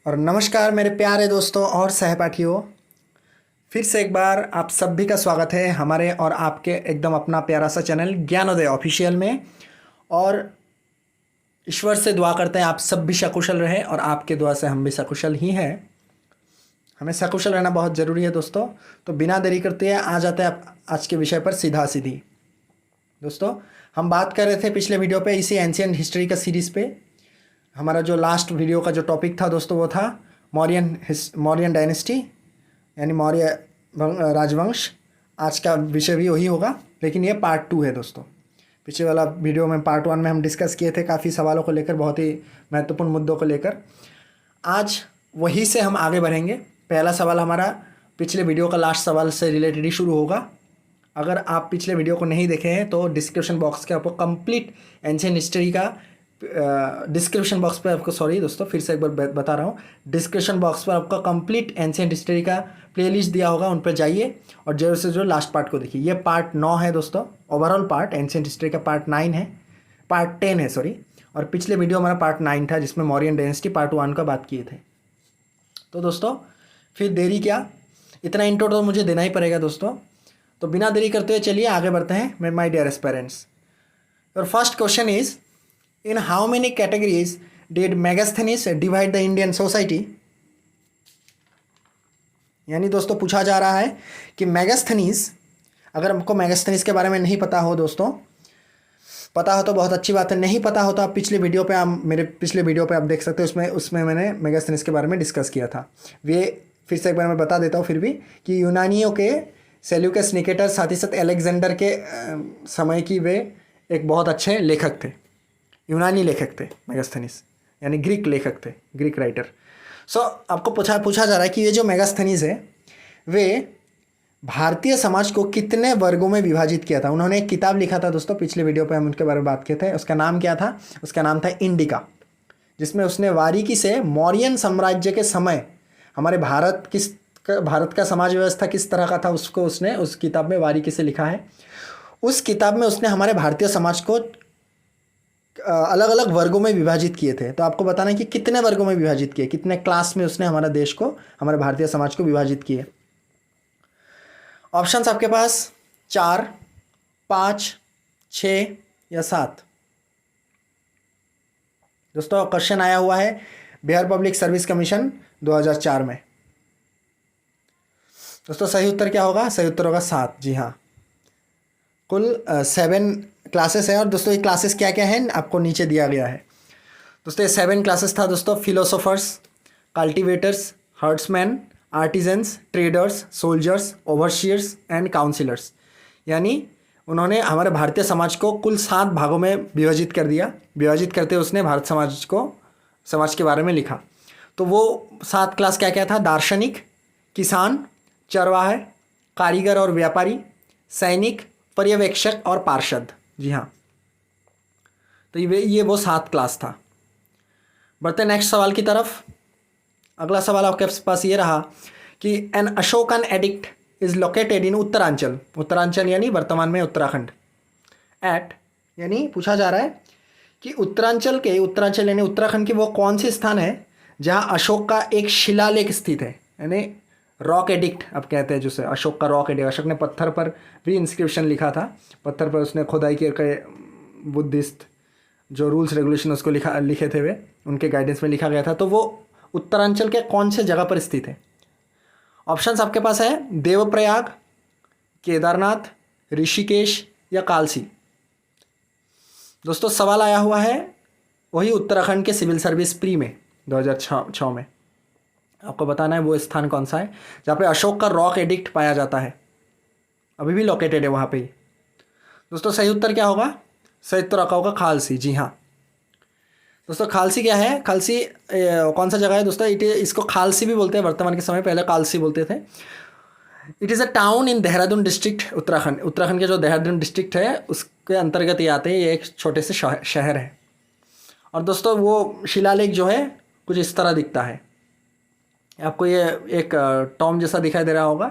और नमस्कार मेरे प्यारे दोस्तों और सहपाठियों। फिर से एक बार आप सभी का स्वागत है हमारे और आपके एकदम अपना प्यारा सा चैनल ज्ञानोदय ऑफिशियल में। और ईश्वर से दुआ करते हैं आप सब भी सकुशल रहे और आपके दुआ से हम भी सकुशल ही हैं। हमें सकुशल रहना बहुत ज़रूरी है दोस्तों। तो बिना देरी करते हैं आ जाते हैं आज के विषय पर सीधा सीधी। दोस्तों हम बात कर रहे थे पिछले वीडियो पे इसी एंशिएंट हिस्ट्री का सीरीज़ पे। हमारा जो लास्ट वीडियो का जो टॉपिक था दोस्तों वो था मौर्यन डायनेस्टी यानी मौर्य राजवंश। आज का विषय भी वही होगा, लेकिन ये पार्ट 2 है दोस्तों। पिछले वाला वीडियो में पार्ट 1 में हम डिस्कस किए थे काफ़ी सवालों को लेकर, बहुत ही महत्वपूर्ण मुद्दों को लेकर। आज वही से हम आगे बढ़ेंगे। पहला सवाल हमारा पिछले वीडियो का लास्ट सवाल से रिलेटेड ही शुरू होगा। अगर आप पिछले वीडियो को नहीं देखे हैं तो डिस्क्रिप्शन बॉक्स के आपको कंप्लीट एंशिएंट हिस्ट्री का डिस्क्रिप्शन बॉक्स पर आपको, सॉरी दोस्तों फिर से एक बार बता रहा हूँ, डिस्क्रिप्शन बॉक्स पर आपका कंप्लीट एंशिएंट हिस्ट्री का प्लेलिस्ट दिया होगा, उन पर जाइए और जरूर से जो लास्ट पार्ट को देखिए। ये पार्ट 9 है दोस्तों, ओवरऑल पार्ट एंशिएंट हिस्ट्री का पार्ट 9 है, पार्ट 10 है सॉरी। और पिछले वीडियो हमारा पार्ट 9 था जिसमें मौर्यन डायनेस्टी पार्ट 1 का बात किए थे। तो दोस्तों फिर देरी क्या, इतना इंट्रो तो मुझे देना ही पड़ेगा दोस्तों। तो बिना देरी करते हुए चलिए आगे बढ़ते हैं my dear aspirants. Your first question is, in how many categories did Megasthenes divide the Indian society? यानी दोस्तों पूछा जा रहा है कि मेगास्थनीज, अगर हमको मेगास्थनीज के बारे में नहीं पता हो दोस्तों, पता हो तो बहुत अच्छी बात है, नहीं पता हो तो आप पिछले वीडियो पे आप मेरे पिछले वीडियो पे आप देख सकते हो, उसमें मैंने मेगास्थनीज के बारे में डिस्कस किया था। वे फिर से एक बार मैं बता देता हूँ फिर भी कि यूनानियों के सेल्यूकस निकेटर साथ ही साथ अलेक्जेंडर के समय की वे एक बहुत अच्छे लेखक थे, यूनानी लेखक थे मेगास्थनीज, यानी ग्रीक लेखक थे, ग्रीक राइटर। सो आपको पूछा जा रहा है कि ये जो मेगास्थनीज है वे भारतीय समाज को कितने वर्गों में विभाजित किया था। उन्होंने एक किताब लिखा था दोस्तों, पिछले वीडियो पे हम उनके बारे में बात किए थे। उसका नाम क्या था? उसका नाम था इंडिका, जिसमें उसने बारीकी से मौर्यन साम्राज्य के समय हमारे भारत का समाज व्यवस्था किस तरह का था उसको उसने उस किताब में बारीकी से लिखा है। उस किताब में उसने हमारे भारतीय समाज को अलग अलग वर्गों में विभाजित किए थे। तो आपको बताना है कि कितने वर्गों में विभाजित किए, कितने क्लास में उसने हमारा देश को, हमारे भारतीय समाज को विभाजित किए। ऑप्शंस आपके पास 4, 5, 6 या 7। दोस्तों क्वेश्चन आया हुआ है बिहार पब्लिक सर्विस कमीशन 2004 में। दोस्तों सही उत्तर क्या होगा? सही उत्तर होगा 7। जी हाँ, कुल 7 क्लासेस हैं। और दोस्तों ये क्लासेस क्या क्या हैं आपको नीचे दिया गया है। दोस्तों ये 7 क्लासेस था दोस्तों: philosophers, cultivators, herdsmen, artisans, traders, soldiers, overseers and councillors. यानी उन्होंने हमारे भारतीय समाज को कुल 7 भागों में विभाजित कर दिया। विभाजित करते उसने भारत समाज के बारे में लिखा। तो वो 7 क्लास क्या क्या था? दार्शनिक, किसान, चरवाहे, कारीगर और व्यापारी, सैनिक, पर्यवेक्षक और पार्षद। जी हाँ, तो ये वो 7 क्लास था। बढ़ते नेक्स्ट सवाल की तरफ। अगला सवाल आपके पास ये रहा कि an Ashokan edict is located in Uttaranchal. Uttaranchal यानी वर्तमान में उत्तराखंड। एट यानी पूछा जा रहा है कि उत्तरांचल यानी उत्तराखंड की वो कौन सी स्थान है जहाँ अशोक का एक शिलालेख स्थित है, यानी रॉक एडिक्ट आप कहते हैं जिसे, अशोक का रॉक एडिक्ट। अशोक ने पत्थर पर भी इंस्क्रिप्शन लिखा था, पत्थर पर उसने खुदाई करके बुद्धिस्ट जो रूल्स रेगुलेशन उसको लिखे थे वे उनके गाइडेंस में लिखा गया था। तो वो उत्तरांचल के कौन से जगह पर स्थित है? ऑप्शंस आपके पास है देवप्रयाग, केदारनाथ, ऋषिकेश या कालसी। दोस्तों सवाल आया हुआ है वही उत्तराखंड के सिविल सर्विस प्री में 2006 में। आपको बताना है वो स्थान कौन सा है जहाँ पे अशोक का रॉक एडिक्ट पाया जाता है, अभी भी लोकेटेड है वहाँ पे ही। दोस्तों सही उत्तर क्या होगा? सही उत्तर आपका होगा खालसी। जी हाँ दोस्तों, खालसी क्या है? खालसी कौन सा जगह है दोस्तों? इसको खालसी भी बोलते हैं वर्तमान के समय, पहले कालसी बोलते थे। It is a town in Dehradun district, Uttarakhand. Uttarakhand के जो देहरादून डिस्ट्रिक्ट है उसके अंतर्गत ये आते हैं। ये एक छोटे से शहर है। और दोस्तों वो शिलालेख जो है कुछ इस तरह दिखता है। आपको ये एक टॉम जैसा दिखाई दे रहा होगा,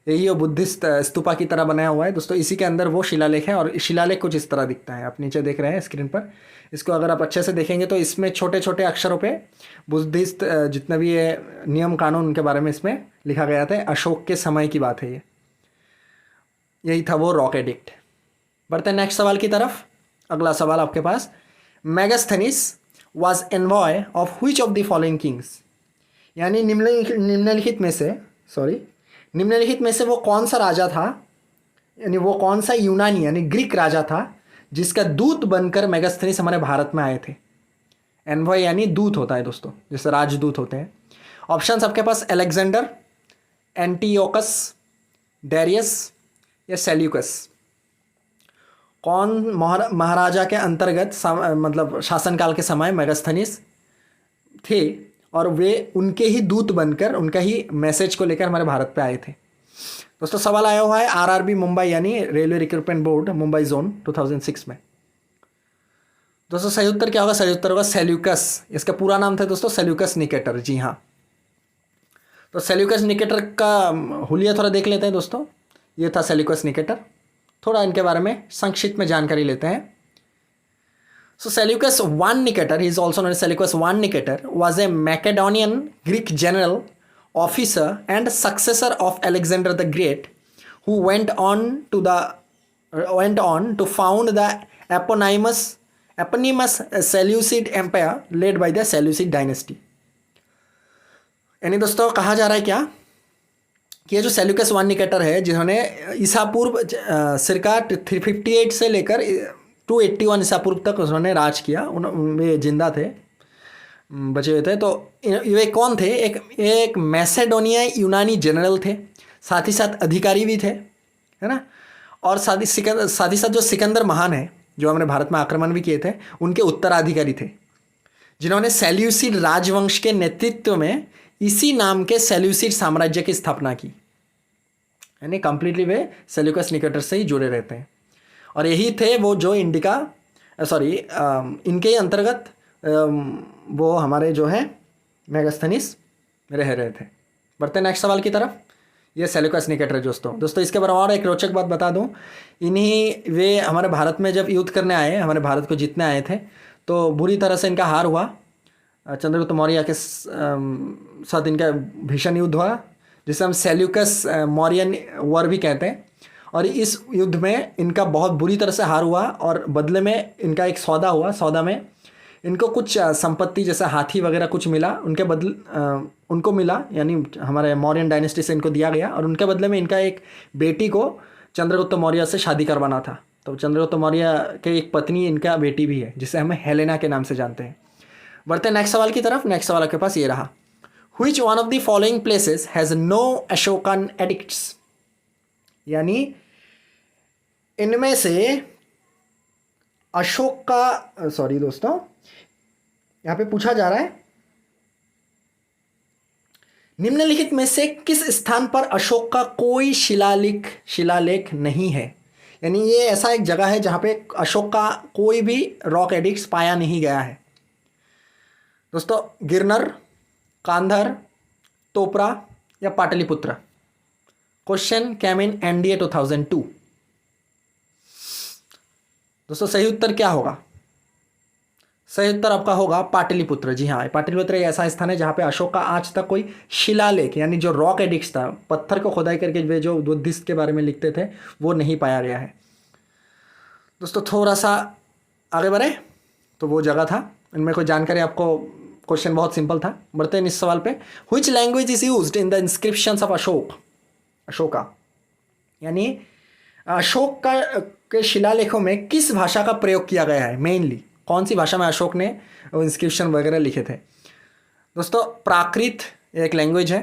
यही वो बुद्धिस्ट स्तूपा की तरह बनाया हुआ है दोस्तों। इसी के अंदर वो शिलालेख है और शिलालेख कुछ इस तरह दिखता है, आप नीचे देख रहे हैं स्क्रीन पर। इसको अगर आप अच्छे से देखेंगे तो इसमें छोटे छोटे अक्षरों पे बुद्धिस्ट जितने भी ये नियम कानून उनके बारे में इसमें लिखा गया था। अशोक के समय की बात है ये। यही था वो रॉक एडिक्ट। बढ़ते हैं नेक्स्ट सवाल की तरफ। अगला सवाल आपके पास, Megasthenes was envoy of which of the following kings, यानी निम्नलिखित में से वो कौन सा राजा था, यानी वो कौन सा यूनानी यानी ग्रीक राजा था जिसका दूत बनकर मेगास्थनीस हमारे भारत में आए थे। एनवॉय यानी दूत होता है दोस्तों, जैसे राजदूत होते हैं। ऑप्शंस आपके पास अलेक्जेंडर, एंटियोकस, डेरियस या सेल्यूकस। कौन महाराजा के अंतर्गत मतलब शासनकाल के समय मेगास्थनीस थे और वे उनके ही दूत बनकर उनका ही मैसेज को लेकर हमारे भारत पे आए थे। दोस्तों सवाल आया हुआ है आरआरबी मुंबई यानी railway recruitment board Mumbai zone 2006 में। दोस्तों सही उत्तर क्या होगा? सही उत्तर होगा सेल्यूकस। इसका पूरा नाम था दोस्तों सेल्यूकस निकेटर। जी हाँ, तो सेल्यूकस निकेटर का हुलिया थोड़ा देख लेते हैं दोस्तों। ये था सेल्यूकस निकेटर। थोड़ा इनके बारे में संक्षिप्त में जानकारी लेते हैं। So Seleucus I Nicator, he is also known as Seleucus I Nicator, was a Macedonian Greek general, officer, and successor of Alexander the Great, who went on to found the eponymous Seleucid Empire led by the Seleucid dynasty. यानी दोस्तों कहा जा रहा है क्या कि ये जो सेल्यूकस I निकेटर है, जिन्होंने ईसा पूर्व circa 358 से लेकर 281 ईसा पूर्व तक उन्होंने राज किया। वे जिंदा थे, बचे हुए थे। तो वे कौन थे? एक मैसेडोनिया यूनानी जनरल थे, साथ ही साथ अधिकारी भी थे, है ना। और साथ ही साथ जो सिकंदर महान है, जो हमारे भारत में आक्रमण भी किए थे, उनके उत्तराधिकारी थे, जिन्होंने सेल्यूसिड राजवंश के नेतृत्व में इसी नाम के सेल्यूसिड साम्राज्य की स्थापना की। यानी कंप्लीटली वे सेल्यूकस निकेटर से ही जुड़े रहते हैं। और यही थे वो जो इनके अंतर्गत वो हमारे जो है मेगास्थनीस रह रहे थे। बढ़ते नेक्स्ट सवाल की तरफ। ये सेल्यूकस निकेटर दोस्तों इसके बारे में और एक रोचक बात बता दूं। वे हमारे भारत में जब युद्ध करने आए, हमारे भारत को जीतने आए थे, तो बुरी तरह से इनका हार हुआ। चंद्रगुप्त मौर्य के साथ इनका भीषण युद्ध हुआ, जिसे हम सेल्यूकस मौर्यन वॉर भी कहते हैं। और इस युद्ध में इनका बहुत बुरी तरह से हार हुआ और बदले में इनका एक सौदा हुआ। सौदा में इनको कुछ संपत्ति जैसे हाथी वगैरह कुछ मिला, उनको मिला, यानी हमारे मौर्यन डायनेस्टी से इनको दिया गया। और उनके बदले में इनका एक बेटी को चंद्रगुप्त मौर्य से शादी करवाना था। तो चंद्रगुप्त मौर्य के एक पत्नी इनका बेटी भी है, जिसे हमें हेलेना के नाम से जानते हैं। बढ़ते नेक्स्ट सवाल की तरफ। नेक्स्ट सवाल आपके पास ये रहा, which one of the following places has no Ashokan edicts, यानी इनमें से अशोक का दोस्तों यहां पे पूछा जा रहा है, निम्नलिखित में से किस स्थान पर अशोक का कोई शिलालेख नहीं है। यानी ये ऐसा एक जगह है जहां पे अशोक का कोई भी रॉक एडिक्ट्स पाया नहीं गया है। दोस्तों गिरनर, कांधर, तोपरा या Pataliputra. Question came in NDA 2002। दोस्तों सही उत्तर क्या होगा? सही उत्तर आपका होगा पाटलिपुत्र। जी हाँ, पाटलिपुत्र एक ऐसा स्थान है जहाँ पे अशोक का आज तक कोई शिलालेख यानी जो रॉक एडिक्ट्स था, पत्थर को खोदाई करके वे जो बुद्धिस्ट के बारे में लिखते थे, वो नहीं पाया गया है। दोस्तों थोड़ा सा आगे बढ़े तो वो जगह था, इनमें कोई जानकारी आपको, क्वेश्चन बहुत सिंपल था। बढ़ते हैं इस सवाल पे, which language is used in the inscriptions of Ashoka, यानी अशोक के शिलालेखों में किस भाषा का प्रयोग किया गया है। मेनली कौन सी भाषा में अशोक ने इंस्क्रिप्शन वगैरह लिखे थे। दोस्तों प्राकृत एक लैंग्वेज है,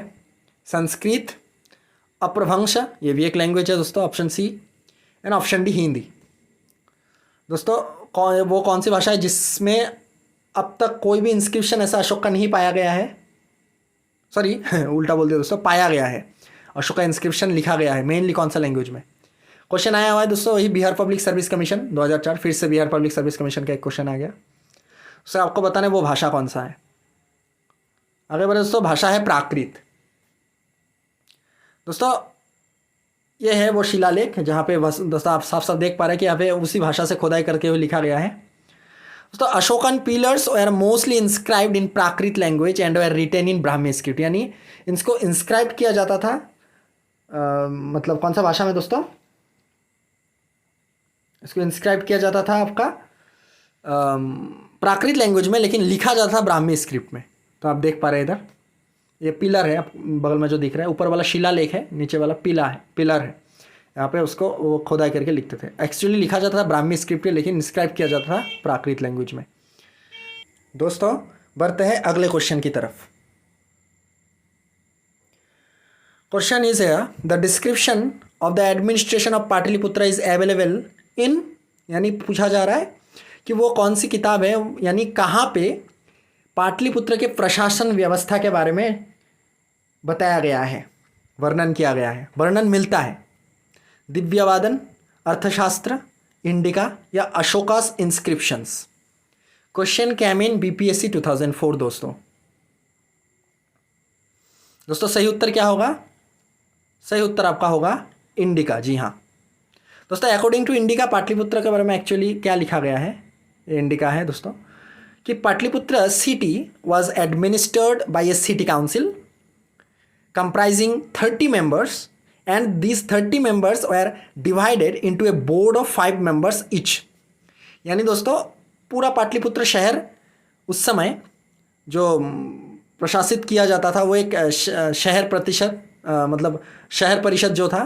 संस्कृत, अप्रभंश ये भी एक लैंग्वेज है दोस्तों, option C, and option D Hindi. दोस्तों वो कौन सी भाषा है जिसमें अब तक कोई भी इंस्क्रिप्शन ऐसा अशोक का नहीं पाया गया है, उल्टा बोल दिया दोस्तों, पाया गया है, अशोक का इंस्क्रिप्शन लिखा गया है। मेनली कौन सा लैंग्वेज में। क्वेश्चन आया हुआ है दोस्तों वही बिहार पब्लिक सर्विस कमीशन 2004, फिर से बिहार पब्लिक सर्विस कमीशन का एक क्वेश्चन आ गया, उससे आपको बताना है वो भाषा कौन सा है। आगे बढ़े दोस्तों, भाषा है प्राकृत। दोस्तों ये है वो शिलालेख जहाँ पे दोस्तों आप साफ साफ देख पा रहे हैं कि यहाँ पे उसी भाषा से खुदाई करके हुए लिखा गया है। दोस्तों Ashokan pillars were mostly inscribed in Prakrit language and were written in Brahmi script, यानी इनको इंस्क्राइब किया जाता था मतलब कौन सा भाषा में दोस्तों, इसको इंस्क्राइब किया जाता था आपका प्राकृत लैंग्वेज में, लेकिन लिखा जाता था ब्राह्मी स्क्रिप्ट में। तो आप देख पा रहे हैं इधर ये पिलर है, बगल में जो दिख रहा है, ऊपर वाला शिलालेख है, नीचे वाला पिलर है, यहाँ पे उसको वो खोदाई करके लिखते थे। एक्चुअली लिखा जाता था ब्राह्मी स्क्रिप्ट में, लेकिन इंस्क्राइब किया जाता था प्राकृत लैंग्वेज में। दोस्तों बढ़ते हैं अगले क्वेश्चन की तरफ। क्वेश्चन इज है the description of the administration of Pataliputra is available in, यानी पूछा जा रहा है कि वो कौन सी किताब है, यानी कहाँ पे पाटलिपुत्र के प्रशासन व्यवस्था के बारे में बताया गया है, वर्णन किया गया है, वर्णन मिलता है। दिव्यवादन, अर्थशास्त्र, इंडिका या अशोकास इंस्क्रिप्शंस। क्वेश्चन कैम इन बीपीएससी 2004 दोस्तों। सही उत्तर क्या होगा? सही उत्तर आपका होगा इंडिका। जी हाँ दोस्तों, अकॉर्डिंग टू इंडिका पाटलिपुत्र के बारे में एक्चुअली क्या लिखा गया है, इंडिका है दोस्तों, कि Pataliputra city was administered by a city council comprising 30 members and these 30 members were divided into a board of 5 members each। यानी दोस्तों पूरा पाटलिपुत्र शहर उस समय जो प्रशासित किया जाता था वो एक शहर प्रतिशत मतलब शहर परिषद जो था,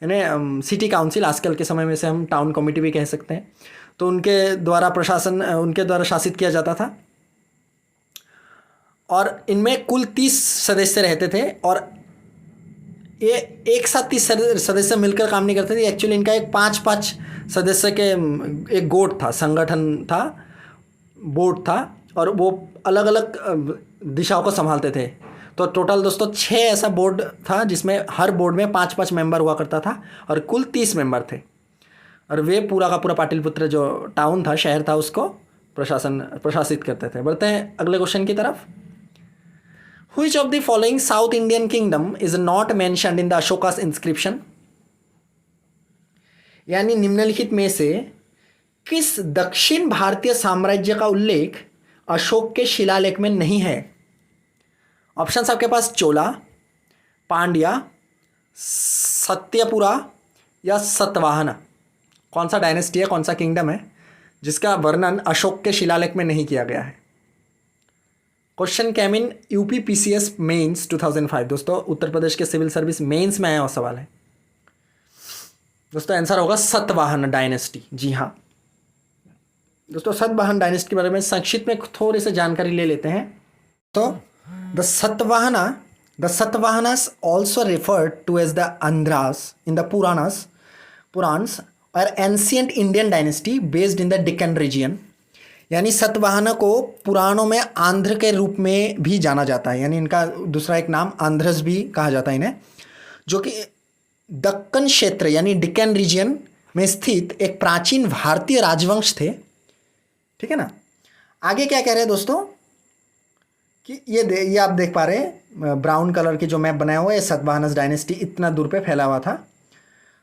यानी सिटी काउंसिल, आजकल के समय में से हम टाउन कमेटी भी कह सकते हैं, तो उनके द्वारा शासित किया जाता था। और इनमें कुल 30 सदस्य रहते थे और ये एक साथ 30 सदस्य मिलकर काम नहीं करते थे। एक्चुअली इनका एक 5-5 सदस्य के एक गोट था, संगठन था, बोर्ड था, और वो अलग अलग दिशाओं को संभालते थे। तो टोटल दोस्तों 6 ऐसा बोर्ड था जिसमें हर बोर्ड में 5-5 मेंबर हुआ करता था और कुल 30 मेंबर थे, और वे पूरा का पूरा पाटलिपुत्र जो टाउन था, शहर था, उसको प्रशासित करते थे। बढ़ते हैं अगले क्वेश्चन की तरफ। Which of the following South Indian kingdom is not mentioned in the Ashoka's inscription? यानी निम्नलिखित में से किस दक्षिण भारतीय साम्राज्य का उल्लेख अशोक के शिलालेख में नहीं है? ऑप्शंस आपके पास चोला, पांड्या, सत्यपुरा या सतवाहन। कौन सा डायनेस्टी है, कौन सा किंगडम है जिसका वर्णन अशोक के शिलालेख में नहीं किया गया है? Question came in UP PCS mains 2005 दोस्तों, उत्तर प्रदेश के सिविल सर्विस मेंस में आया हुआ सवाल है दोस्तों। आंसर होगा सतवाहन डायनेस्टी। जी हाँ दोस्तों, सतवाहन डायनेस्टी के बारे में संक्षिप्त में थोड़ी सी जानकारी ले लेते हैं। तो the Satavahanas also referred to as the Andhras in the Puranas और ancient Indian dynasty based in the Deccan region. यानी सतवाहन को पुराणों में आंध्र के रूप में भी जाना जाता है, यानी इनका दूसरा एक नाम आंध्रस भी कहा जाता है इन्हें, जो कि दक्कन क्षेत्र यानी डिक्कन रीजियन में स्थित एक प्राचीन भारतीय राजवंश थे। ठीक है ना। आगे क्या कह रहे हैं दोस्तों कि ये आप देख पा रहे हैं ब्राउन कलर की जो मैप बनाया हुआ है, सतवाहनस डायनेस्टी इतना दूर पे फैला हुआ था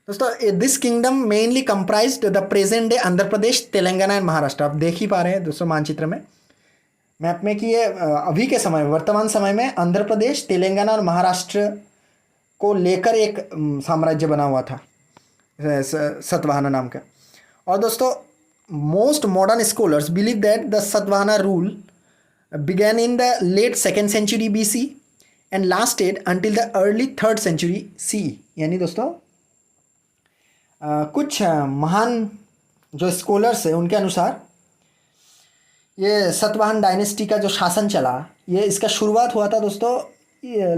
दोस्तों। This kingdom mainly comprised the present day Andhra Pradesh, Telangana and Maharashtra. आप देख ही पा रहे हैं दोस्तों मानचित्र में, मैप में, कि ये अभी के समय वर्तमान समय में आंध्र प्रदेश, तेलंगाना और महाराष्ट्र को लेकर एक साम्राज्य बना हुआ था सतवाहना नाम का। और दोस्तों most modern scholars believe that the Satavahana rule began in the late 2nd century BC and lasted until the early 3rd century CE। यानी दोस्तों कुछ महान जो स्कॉलर्स हैं उनके अनुसार ये सतवाहन डायनेस्टी का जो शासन चला, ये इसका शुरुआत हुआ था दोस्तों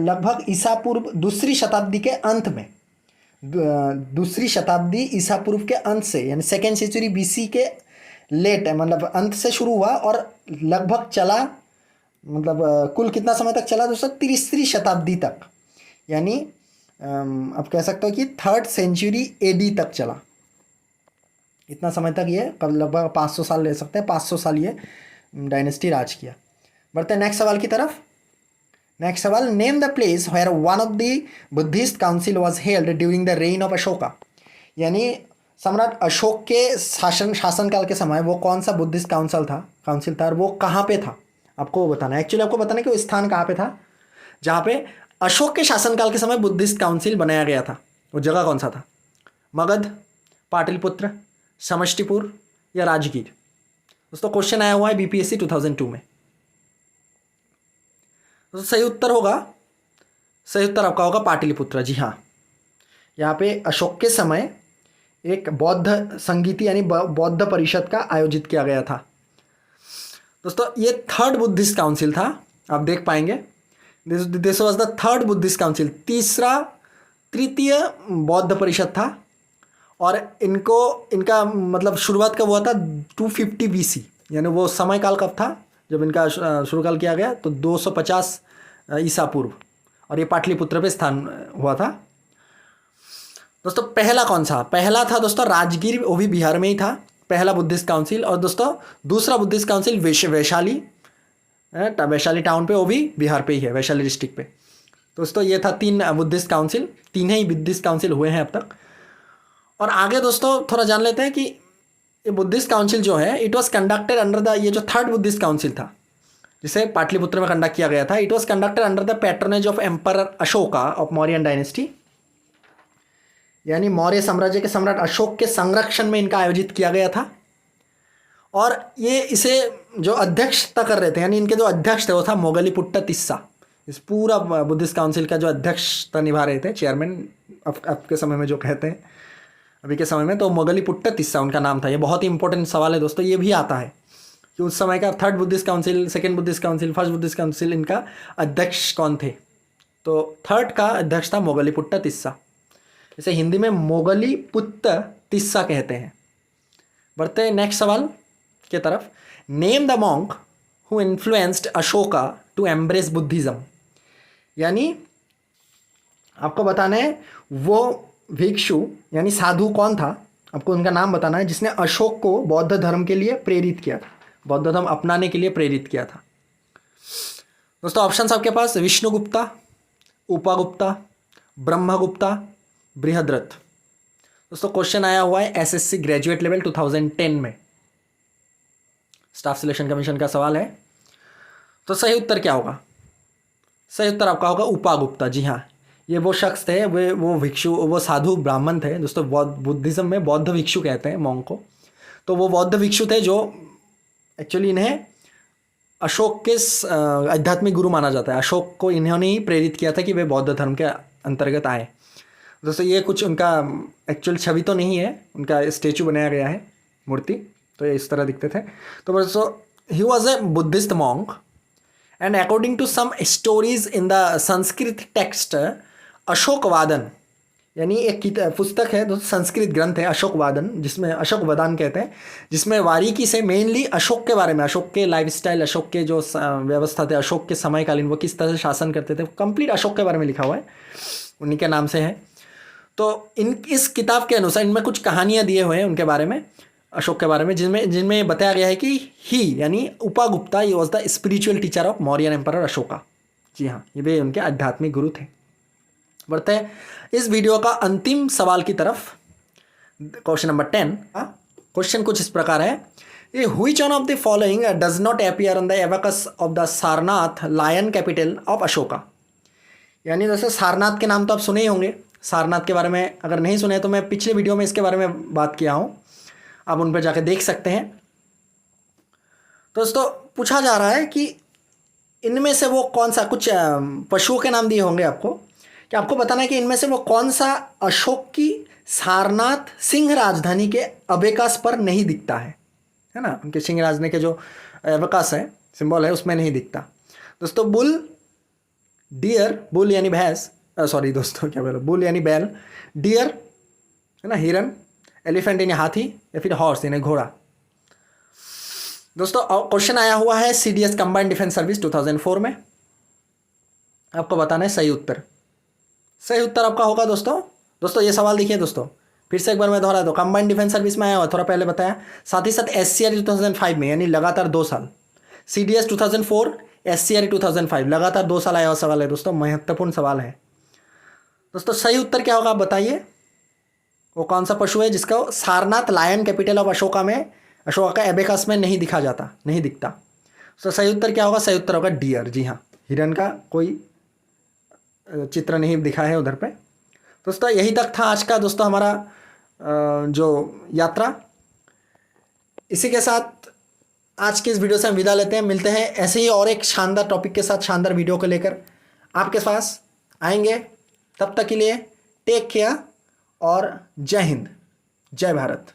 लगभग ईसा पूर्व 2री शताब्दी के अंत में, 2री शताब्दी ईसा पूर्व के अंत से, यानी 2nd century BC के लेट मतलब अंत से शुरू हुआ और लगभग चला, मतलब कुल कितना समय तक चला दोस्तों? 3री शताब्दी तक, यानी आप कह सकते हो कि 3rd century AD तक चला। इतना समय तक ये लगभग 500 साल ले सकते हैं, 500 साल ये डायनेस्टी राज किया। बढ़ते हैं नेक्स्ट सवाल की तरफ। नेक्स्ट सवाल, name the place where one of the Buddhist council was held during the reign of Ashoka. यानी सम्राट अशोक के शासनकाल के समय वो कौन सा बुद्धिस्ट काउंसिल था और वो कहाँ पे था, आपको वो बताना है। एक्चुअली आपको बताना है कि वो स्थान कहाँ पे था जहाँ पे अशोक के शासनकाल के समय बुद्धिस्ट काउंसिल बनाया गया था। वो जगह कौन सा था? मगध, पाटलिपुत्र, समष्टिपुर या राजगीर। दोस्तों क्वेश्चन आया हुआ है बीपीएससी 2002 में। तो सही उत्तर आपका होगा पाटलिपुत्र। जी हाँ, यहाँ पे अशोक के समय एक बौद्ध संगीति यानी बौद्ध परिषद का आयोजित किया गया था। दोस्तों ये थर्ड बुद्धिस्ट काउंसिल था, आप देख पाएंगे this was the third Buddhist council, तृतीय बौद्ध परिषद था। और इनका मतलब शुरुआत कब हुआ था? 250 BC, यानी वो समय काल कब था जब इनका शुरुकाल किया गया? तो 250 ईसा पूर्व, और ये पाटलिपुत्र पे स्थान हुआ था। दोस्तों पहला कौन सा? पहला था दोस्तों राजगीर, वो भी बिहार में ही था, पहला बुद्धिस्ट काउंसिल। और दोस्तों दूसरा बुद्धिस्ट काउंसिल वैशाली टाउन पे, वो भी बिहार पे ही है, वैशाली डिस्ट्रिक्ट पे। दोस्तों ये था 3 बुद्धिस्ट काउंसिल, 3 ही बुद्धिस्ट काउंसिल हुए हैं अब तक। और आगे दोस्तों थोड़ा जान लेते हैं कि ये बुद्धिस्ट काउंसिल जो है it was conducted under the, ये जो थर्ड बुद्धिस्ट काउंसिल था जिसे पाटलिपुत्र में कंडक्ट किया गया था, it was conducted under the patronage of emperor Ashoka of Mauryan dynasty. यानी मौर्य साम्राज्य के सम्राट अशोक के संरक्षण में इनका आयोजित किया गया था। और ये इसे जो अध्यक्षता कर रहे थे, यानी इनके जो अध्यक्ष थे वो था मोगलीपुट्ट तिस्सा। इस पूरा बुद्धिस्ट काउंसिल का जो अध्यक्षता निभा रहे थे, चेयरमैन अब के समय में जो कहते हैं अभी के समय में, तो मोगलीपुट्ट तिस्सा उनका नाम था। ये बहुत ही इंपॉर्टेंट सवाल है दोस्तों, ये भी आता है कि उस समय का third Buddhist council, second Buddhist council, first Buddhist council, इनका अध्यक्ष कौन थे? तो थर्ड का अध्यक्ष था मोगलीपुट्ट तिस्सा। इसे हिंदी में मोगलीपुट्ट तिस्सा कहते हैं। बढ़ते हैं नेक्स्ट सवाल के तरफ। Name the monk who influenced Ashoka to embrace Buddhism. यानी आपको बताना है वो भिक्षु यानी साधु कौन था, आपको उनका नाम बताना है, जिसने अशोक को बौद्ध धर्म के लिए प्रेरित किया था, बौद्ध धर्म अपनाने के लिए प्रेरित किया था। दोस्तों ऑप्शंस आपके पास विष्णुगुप्ता, उपगुप्ता, ब्रह्मगुप्ता, बृहद्रथ। दोस्तों क्वेश्चन आया हुआ है एसएससी ग्रेजुएट लेवल 2010 में, स्टाफ सिलेक्शन कमीशन का सवाल है। तो सही उत्तर क्या होगा? सही उत्तर आपका होगा उपगुप्ता। जी हाँ, ये वो शख्स थे, वो भिक्षु, वो साधु ब्राह्मण थे दोस्तों। बुद्धिज्म में बौद्ध भिक्षु कहते हैं मॉन्क को। तो वो बौद्ध भिक्षु थे जो एक्चुअली इन्हें अशोक के आध्यात्मिक गुरु माना जाता है। अशोक को इन्होंने ही प्रेरित किया था कि वे बौद्ध धर्म के अंतर्गत आए। दोस्तों ये कुछ उनका एक्चुअल छवि तो नहीं है, उनका स्टेचू बनाया गया है, मूर्ति, तो ये इस तरह दिखते थे। तो दोस्तों he was a Buddhist monk and according to some stories in the Sanskrit text Ashokavadana, यानी एक पुस्तक है दोस्तों, संस्कृत ग्रंथ है अशोकवादन, जिसमें अशोकवादन कहते हैं, जिसमें बारीकी से मेनली अशोक के बारे में, अशोक के लाइफस्टाइल, अशोक के जो व्यवस्था थे, अशोक के समयकालीन वो किस तरह से शासन करते थे, कंप्लीट अशोक के बारे में लिखा हुआ है, उन्हीं के नाम से है। तो इस किताब के अनुसार इनमें कुछ कहानियाँ दिए हुए हैं उनके बारे में, अशोक के बारे में, जिनमें बताया गया है कि ही यानी उपगुप्ता ये was the spiritual teacher of Mauryan emperor Ashoka. जी हाँ, ये भी उनके आध्यात्मिक गुरु थे। बढ़ते हैं इस वीडियो का अंतिम सवाल की तरफ, क्वेश्चन नंबर 10। क्वेश्चन कुछ इस प्रकार है, ये which one of the following does not appear on the abacus of the Sarnath lion capital of Ashoka. यानी दोस्तों सारनाथ के नाम तो आप सुने ही होंगे, सारनाथ के बारे में अगर नहीं सुने तो मैं पिछले वीडियो में इसके बारे में बात किया हूँ, आप उन पर जाकर देख सकते हैं। दोस्तों पूछा जा रहा है कि इनमें से वो कौन सा, कुछ पशुओं के नाम दिए होंगे आपको, कि आपको बताना है कि इनमें से वो कौन सा अशोक की सारनाथ सिंह राजधानी के अबेकास पर नहीं दिखता है ना, उनके सिंह राजधानी के जो अबेकास है, सिंबल है, उसमें नहीं दिखता। दोस्तों बुल, डियर, बुल यानी भैंस, सॉरी दोस्तों क्या बोलो, बुल यानी बैल, डियर है ना हिरन, एलिफेंट यानी हाथी, या फिर हॉर्स यानी घोड़ा। दोस्तों क्वेश्चन आया हुआ है सीडीएस कंबाइंड डिफेंस सर्विस 2004 में, आपको बताना है सही उत्तर। सही उत्तर आपका होगा दोस्तों ये सवाल देखिए दोस्तों, फिर से एक बार मैं दोहरा दूँ, कंबाइंड डिफेंस सर्विस में आया हुआ, थोड़ा पहले बताया, साथ ही साथ एससीआर 2005 में, यानी लगातार 2 साल, सीडीएस 2004, SCRE 2005 लगातार 2 साल आया हुआ सवाल है दोस्तों, महत्वपूर्ण सवाल है दोस्तों। सही उत्तर क्या होगा आप बताइए, वो कौन सा पशु है जिसका Sarnath lion capital of Ashoka में, अशोका का एबेकस में नहीं दिखा जाता, नहीं दिखता। तो सही उत्तर क्या होगा, सही उत्तर होगा डियर। जी हाँ, हिरन का कोई चित्र नहीं दिखा है उधर पे। दोस्तों यही तक था आज का दोस्तों हमारा जो यात्रा। इसी के साथ आज की इस वीडियो से हम विदा लेते हैं। मिलते हैं ऐसे ही और एक शानदार टॉपिक के साथ, शानदार वीडियो को लेकर आपके पास आएंगे। तब तक के लिए टेक केयर और जय हिंद, जय भारत।